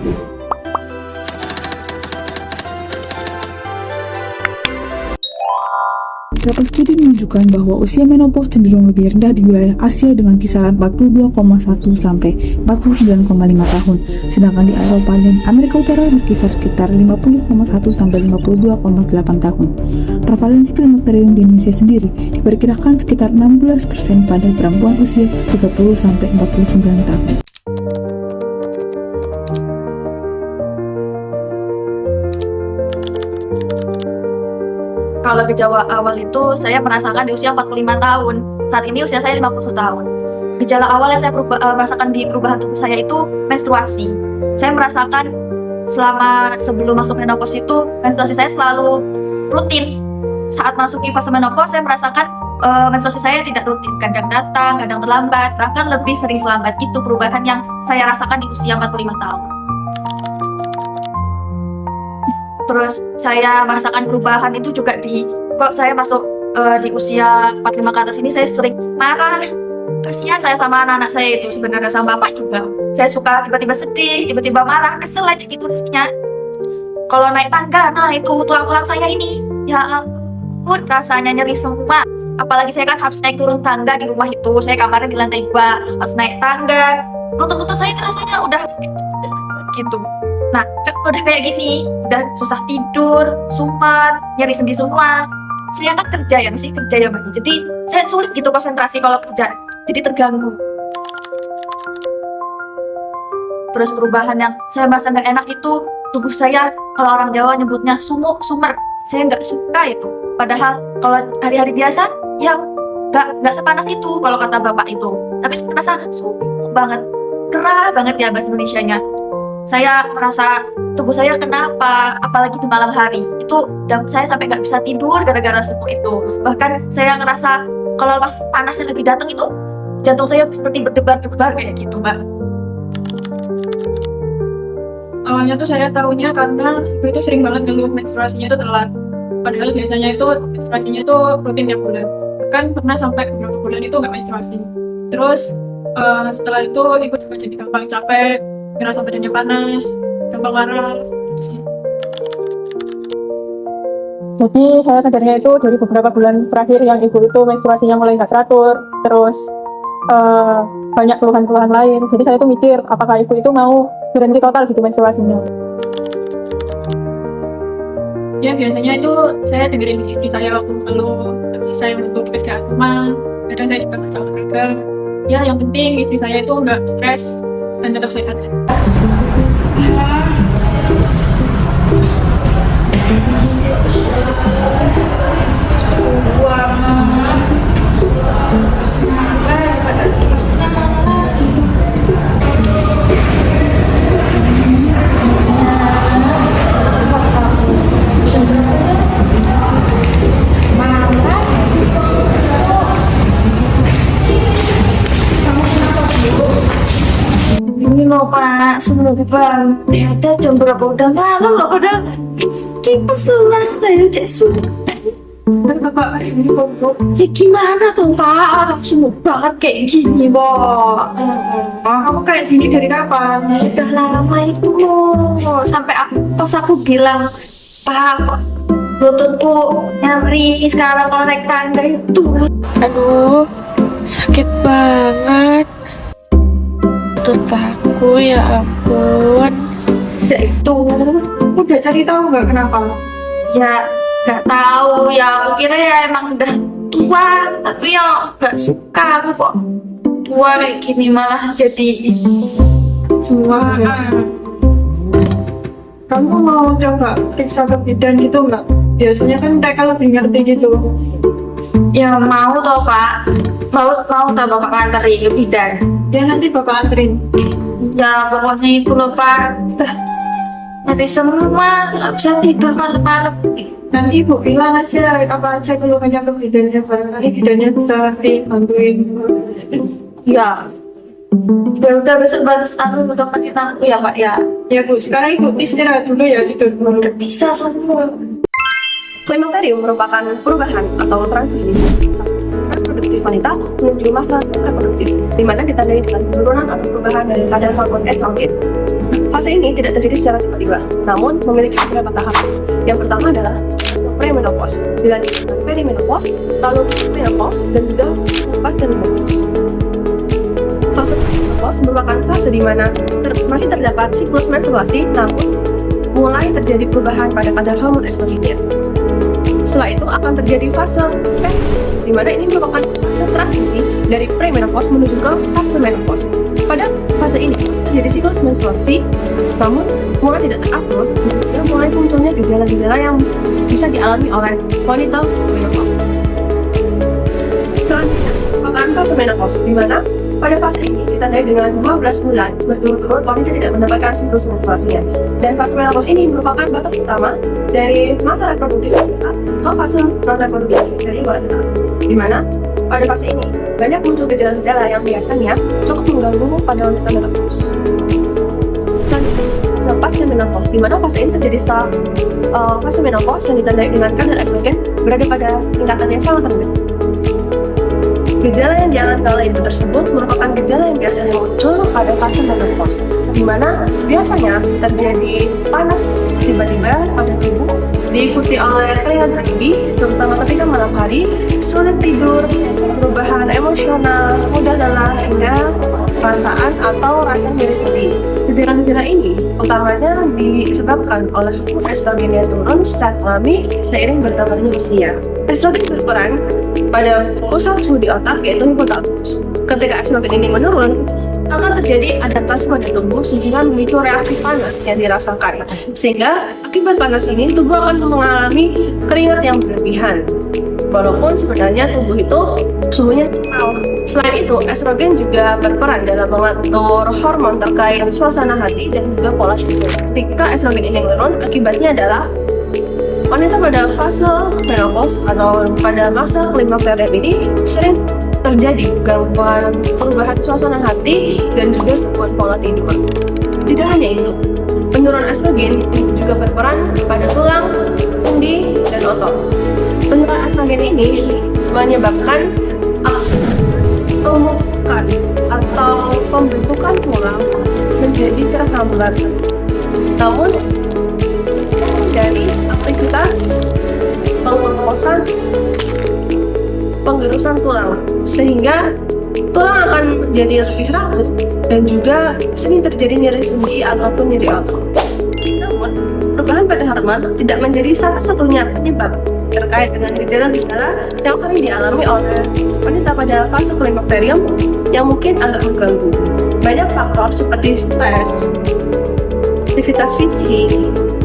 Beberapa studi menunjukkan bahwa usia menopause cenderung lebih rendah di wilayah Asia dengan kisaran 42,1 sampai 49,5 tahun, sedangkan di Eropa dan Amerika Utara berkisar sekitar 50,1 sampai 52,8 tahun. Prevalensi klimakterium di Indonesia sendiri diperkirakan sekitar 16% pada perempuan usia 30 sampai 49 tahun. Kalau gejala awal itu saya merasakan di usia 45 tahun. Saat ini usia saya 50 tahun. Gejala awal yang saya merasakan di perubahan tubuh saya itu menstruasi. Saya merasakan selama sebelum masuk menopause itu menstruasi saya selalu rutin. Saat masuk fase menopause saya merasakan menstruasi saya tidak rutin. Kadang datang, kadang terlambat, bahkan lebih sering terlambat. Itu perubahan yang saya rasakan di usia 45 tahun. Terus saya merasakan perubahan itu juga kok saya masuk di usia 45 ke atas ini saya sering marah. Kasihan saya sama anak-anak saya itu, sebenarnya sama bapak juga. Saya suka tiba-tiba sedih, tiba-tiba marah, kesel aja gitu rasanya. Kalau naik tangga, nah itu tulang-tulang saya ini, ya ampun rasanya nyeri semua. Apalagi saya kan harus naik turun tangga di rumah itu, saya kamarnya di lantai 2, harus naik tangga. Lutut-lutut saya rasanya udah gitu. Nah, udah kayak gini, udah susah tidur, sumat, nyeri sendi semua. Saya kan kerja ya, masih kerja ya Mbak. Jadi saya sulit gitu konsentrasi kalau kerja, jadi terganggu. Terus perubahan yang saya merasa nggak enak itu tubuh saya, kalau orang Jawa nyebutnya sumuk, sumer. Saya nggak suka itu. Padahal kalau hari-hari biasa, ya nggak sepanas itu kalau kata bapak itu. Tapi saya merasa sumuk banget, gerah banget ya bahasa Indonesianya. Saya merasa tubuh saya kenapa, apalagi di malam hari itu saya sampai nggak bisa tidur gara-gara sumuk itu. Bahkan saya ngerasa kalau pas panasnya lagi datang itu jantung saya seperti berdebar-debar kayak gitu Mbak. Awalnya tuh saya tahunya karena ibu itu sering banget ngeluh menstruasinya itu telat. Padahal biasanya itu menstruasinya itu rutin tiap bulan. Bahkan pernah sampai beberapa bulan itu nggak menstruasi. Terus setelah itu ibu juga jadi gampang capek, ngerasa badannya panas, gampang marah, gitu sih. Jadi saya sadarnya itu dari beberapa bulan terakhir yang ibu itu menstruasinya mulai nggak teratur, terus banyak keluhan-keluhan lain. Jadi saya tuh mikir apakah ibu itu mau berhenti total gitu menstruasinya. Ya biasanya itu saya dengerin istri saya waktu mengeluh, terus saya untuk pekerjaan rumah, kadang saya juga ngajak olahraga. Ya yang penting istri saya itu nggak stres dan tetap sehat. Ini loh Pak, semua bang. Ternyata jam berapa udah malam loh, padahal kipas lah ya cek subuh. Bapak hari ini kok Ya gimana tuh Pak, semua banget kayak gini Pak. kamu kayak gini dari kapan? Udah lama itu loh, sampai aku bilang Pak, lututku nyeri sekarang kalau naik tangga itu. Aduh, sakit banget. Lutut aku, ya ampun. Ya itu, Udah cari tahu nggak kenapa? ya gak tahu ya, aku kira ya emang udah tua, tapi ya gak suka aku kok tua kayak gini malah jadi Semua. Kamu mau coba periksa ke bidan gitu nggak? Biasanya kan mereka lebih ngerti gitu. ya mau toh Pak, mau toh Bapak anterin ke bidan. Ya nanti bapak anterin. Ya pokoknya itu loh Pak, nanti semua gak bisa tidur malam-malam. Nanti ibu bilang aja apa aja keluhannya ke bidannya, barangkali bidannya bisa bantuin. Ya udah besok bantu temenin aku ya Pak ya. Ya Bu, sekarang ibu istirahat dulu ya, tidur dulu. Gak bisa semua. Klimakterium merupakan perubahan atau transisi reproduktif wanita menuju masa reproduktif, di mana ditandai dengan penurunan atau perubahan dari kadar hormon estrogen. Fase ini tidak terjadi secara tiba-tiba, namun memiliki beberapa tahap. Yang pertama adalah fase premenopause, dilanjutkan dengan perimenopause, lalu menopause, dan juga pas dan menopause. Fase premenopause merupakan fase di mana masih terdapat siklus menstruasi, namun mulai terjadi perubahan pada kadar hormon estrogennya. Setelah itu akan terjadi fase perimenopause, di mana ini merupakan fase transisi dari premenopause menuju ke fase menopause. Pada fase ini terjadi siklus menstruasi, namun mulai tidak teratur, dan mulai munculnya gejala-gejala yang bisa dialami oleh wanita menopause. Selanjutnya, merupakan fase menopause, di mana pada fase ini ditandai dengan 12 bulan berturut-turut wanita tidak mendapatkan siklus menstruasinya. Dan fase menopause ini merupakan batas utama dari masa reproduktif wanita ke fase non-reproduktif dari wanita, di mana pada fase ini banyak muncul gejala-gejala yang biasanya cukup mengganggu pada wanita menopause. Selanjutnya, fase pasca menopause, di mana fase ini terjadi setelah fase menopause yang ditandai dengan kadar estrogen berada pada tingkatan yang sangat rendah. Gejala yang dialami oleh ibu tersebut merupakan gejala yang biasanya muncul pada fase menopause, di mana biasanya terjadi panas tiba-tiba pada tubuh, diikuti oleh teriak berlebih, terutama ketika malam hari, sulit tidur, perubahan emosional, mudah lelah, hingga perasaan atau rasa nyeri sendi. Gejala-gejala ini utamanya disebabkan oleh hormon estrogen yang turun secara alami seiring bertambahnya usia. Estrogen berperan pada pusat suhu di otak, yaitu hipotalamus. Ketika estrogen ini menurun, akan terjadi adaptasi pada tubuh sehingga memicu reaksi panas yang dirasakan. Sehingga akibat panas ini tubuh akan mengalami keringat yang berlebihan. Walaupun sebenarnya tubuh itu suhunya normal. Selain itu, estrogen juga berperan dalam mengatur hormon terkait suasana hati dan juga pola tidur. Ketika estrogen ini menurun, akibatnya adalah wanita pada fase menopause atau pada masa klimakterium ini sering terjadi gangguan perubahan suasana hati dan juga gangguan pola tidur. Tidak hanya itu, penurunan estrogen juga berperan pada tulang, sendi, dan otot. Penurunan estrogen ini menyebabkan pembentukan atau pembentukan tulang menjadi terhambat. Namun dari aktivitas penggerusan tulang, sehingga tulang akan menjadi lebih rapuh dan juga sering terjadi nyeri sendi ataupun nyeri otot. Namun, perubahan pada hormon tidak menjadi satu-satunya penyebab terkait dengan gejala-gejala yang sering dialami oleh wanita pada fase klimakterium yang mungkin agak mengganggu. Banyak faktor seperti stres, aktivitas fisik,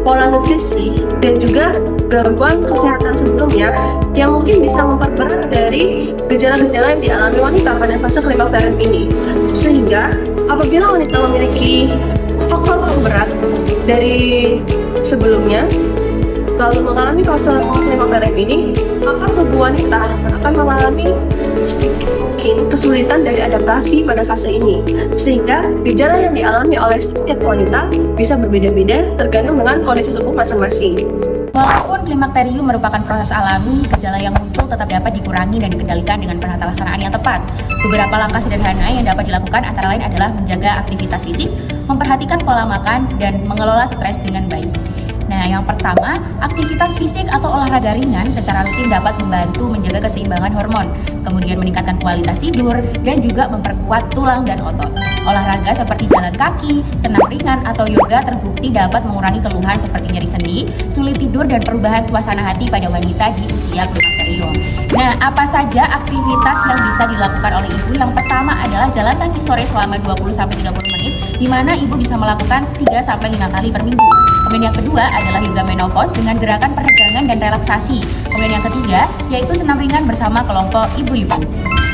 pola nutrisi, dan juga gangguan kesehatan sebelumnya yang mungkin bisa memperberat dari gejala-gejala yang dialami wanita pada fase klimakterium ini. Sehingga apabila wanita memiliki faktor pemberat dari sebelumnya lalu mengalami fase klimakterium ini, maka tubuh wanita akan mengalami sedikit mungkin kesulitan dari adaptasi pada fase ini, sehingga gejala yang dialami oleh setiap wanita bisa berbeda-beda tergantung dengan kondisi tubuh masing-masing. Walaupun klimakterium merupakan proses alami, gejala yang muncul tetap dapat dikurangi dan dikendalikan dengan penata laksanaan yang tepat. Beberapa langkah sederhana yang dapat dilakukan antara lain adalah menjaga aktivitas fisik, memperhatikan pola makan, dan mengelola stres dengan baik. Nah, yang pertama, aktivitas fisik atau olahraga ringan secara rutin dapat membantu menjaga keseimbangan hormon, kemudian meningkatkan kualitas tidur, dan juga memperkuat tulang dan otot. Olahraga seperti jalan kaki, senam ringan, atau yoga terbukti dapat mengurangi keluhan seperti nyeri sendi, sulit tidur, dan perubahan suasana hati pada wanita di usia klimakterium. Nah, apa saja aktivitas yang bisa dilakukan oleh ibu? Yang pertama adalah jalan kaki sore selama 20-30 menit, di mana ibu bisa melakukan 3-5 kali per minggu. Kemudian yang kedua adalah yoga menopause dengan gerakan peregangan dan relaksasi. Kemudian yang ketiga yaitu senam ringan bersama kelompok ibu-ibu.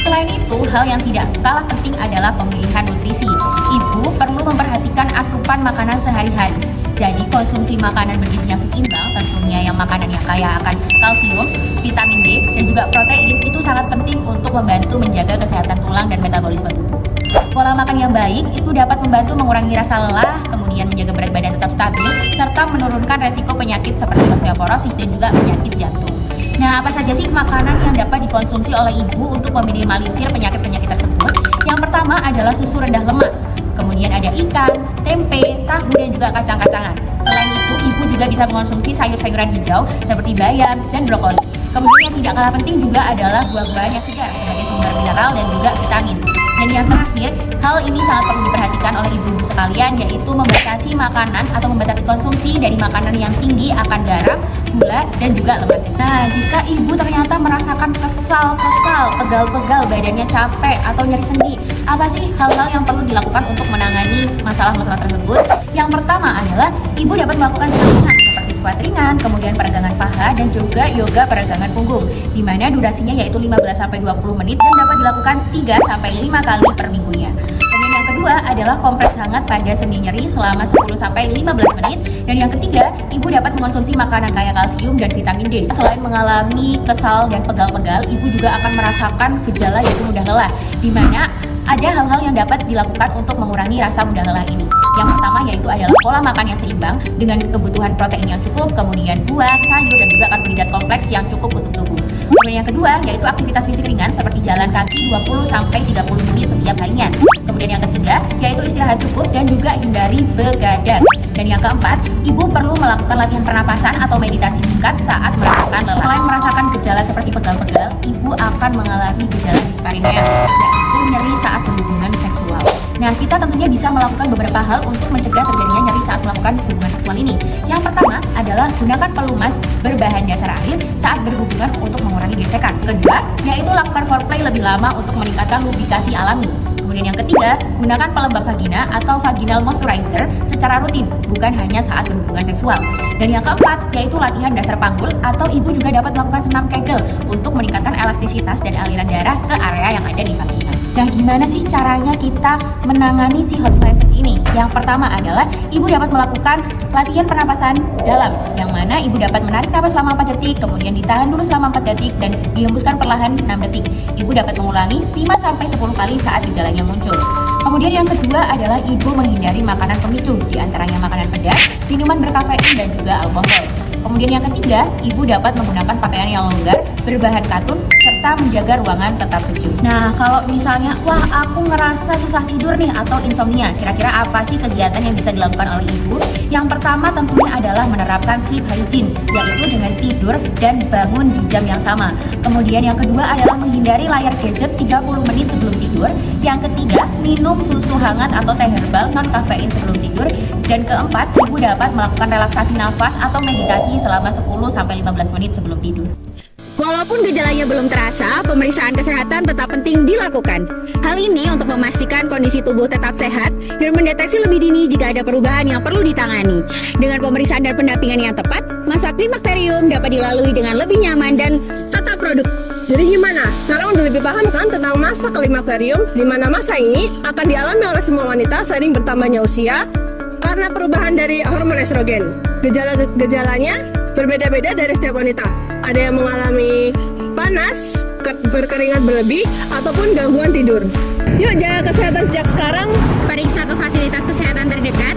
Selain itu, hal yang tidak kalah penting adalah pemilihan nutrisi. Ibu perlu memperhatikan asupan makanan sehari-hari. Jadi konsumsi makanan bergizi yang seimbang, tentunya yang makanan yang kaya akan kalsium, vitamin D, dan juga protein itu sangat penting untuk membantu menjaga kesehatan tulang dan metabolisme tubuh. Pola makan yang baik itu dapat membantu mengurangi rasa lelah, kemudian menjaga berat badan tetap stabil, serta menurunkan resiko penyakit seperti osteoporosis dan juga penyakit jantung. Nah, apa saja sih makanan yang dapat dikonsumsi oleh ibu untuk meminimalisir penyakit-penyakit tersebut? Yang pertama adalah susu rendah lemak. Kemudian kemudian ada ikan, tempe, tahu, dan juga kacang-kacangan. Selain itu, ibu juga bisa mengonsumsi sayur-sayuran hijau seperti bayam dan brokoli. Kemudian yang tidak kalah penting juga adalah buah-buahan yang segar sebagai sumber mineral dan juga vitamin. Dan yang terakhir, hal ini sangat perlu diperhatikan oleh ibu-ibu sekalian, yaitu membatasi makanan atau membatasi konsumsi dari makanan yang tinggi akan garam, gula, dan juga lemak. Nah, jika ibu ternyata merasakan kesal, pegal-pegal, badannya capek, atau nyeri sendi, apa sih hal-hal yang perlu dilakukan untuk menangani masalah-masalah tersebut? Yang pertama adalah ibu dapat melakukan senam seperti squat ringan, kemudian peregangan paha, dan juga yoga peregangan punggung, di mana durasinya yaitu 15-20 menit dan dapat dilakukan 3-5 kali per minggunya. Kemudian yang kedua adalah kompres hangat pada sendi nyeri selama 10-15 menit. Dan yang ketiga, ibu dapat mengonsumsi makanan kaya kalsium dan vitamin D. Selain mengalami kesal dan pegal-pegal, ibu juga akan merasakan gejala yaitu mudah lelah, di mana ada hal-hal yang dapat dilakukan untuk mengurangi rasa mudah lelah ini. Yang pertama yaitu adalah pola makan yang seimbang dengan kebutuhan protein yang cukup, kemudian buah, sayur, dan juga karbohidrat kompleks yang cukup untuk tubuh. Kemudian yang kedua yaitu aktivitas fisik ringan seperti jalan kaki 20-30 menit setiap harinya. Kemudian yang ketiga yaitu istirahat cukup dan juga hindari begadang. Dan yang keempat, ibu perlu melakukan latihan pernapasan atau meditasi singkat saat merasakan lelah. Selain merasakan gejala seperti pegal-pegal, ibu akan mengalami gejala dispareunia, yaitu nyeri saat berhubungan seksual. Nah, kita tentunya bisa melakukan beberapa hal untuk mencegah terjadinya nyeri saat melakukan hubungan seksual ini. Yang pertama adalah gunakan pelumas berbahan dasar air saat berhubungan untuk mengurangi gesekan. Kedua, yaitu lakukan foreplay lebih lama untuk meningkatkan lubrikasi alami. Kemudian yang ketiga, gunakan pelembab vagina atau vaginal moisturizer secara rutin, bukan hanya saat berhubungan seksual. Dan yang keempat, yaitu latihan dasar panggul atau ibu juga dapat melakukan senam Kegel untuk meningkatkan elastisitas dan aliran darah ke area yang ada di vagina. Nah, gimana sih caranya kita menangani si hot flashes ini? Yang pertama adalah ibu dapat melakukan latihan pernapasan dalam, yang mana ibu dapat menarik napas selama 4 detik, kemudian ditahan dulu selama 4 detik, dan dihembuskan perlahan 6 detik. Ibu dapat mengulangi 5-10 kali saat gejalanya muncul. Kemudian yang kedua adalah ibu menghindari makanan pemicu, diantaranya makanan pedas, minuman berkafein, dan juga alkohol. Kemudian yang ketiga, ibu dapat menggunakan pakaian yang longgar, berbahan katun, serta menjaga ruangan tetap sejuk. Nah, kalau misalnya, wah aku ngerasa susah tidur nih atau insomnia, kira-kira apa sih kegiatan yang bisa dilakukan oleh ibu? Yang pertama tentunya adalah menerapkan sleep hygiene, yaitu dengan tidur dan bangun di jam yang sama. Kemudian yang kedua adalah menghindari layar gadget 30 menit sebelum tidur. Yang ketiga, minum susu hangat atau teh herbal non-kafein sebelum tidur. Dan keempat, ibu dapat melakukan relaksasi nafas atau meditasi selama 10-15 menit sebelum tidur. Walaupun gejalanya belum terasa, pemeriksaan kesehatan tetap penting dilakukan. Hal ini untuk memastikan kondisi tubuh tetap sehat dan mendeteksi lebih dini jika ada perubahan yang perlu ditangani. Dengan pemeriksaan dan pendampingan yang tepat, masa klimakterium dapat dilalui dengan lebih nyaman dan tetap produktif. Jadi gimana? Sekarang udah lebih paham kan tentang masa klimakterium, di mana masa ini akan dialami oleh semua wanita seiring bertambahnya usia karena perubahan dari hormon estrogen. Gejalanya berbeda-beda dari setiap wanita. Ada yang mengalami panas, berkeringat berlebih, ataupun gangguan tidur. Yuk jaga kesehatan sejak sekarang. Periksa ke fasilitas kesehatan terdekat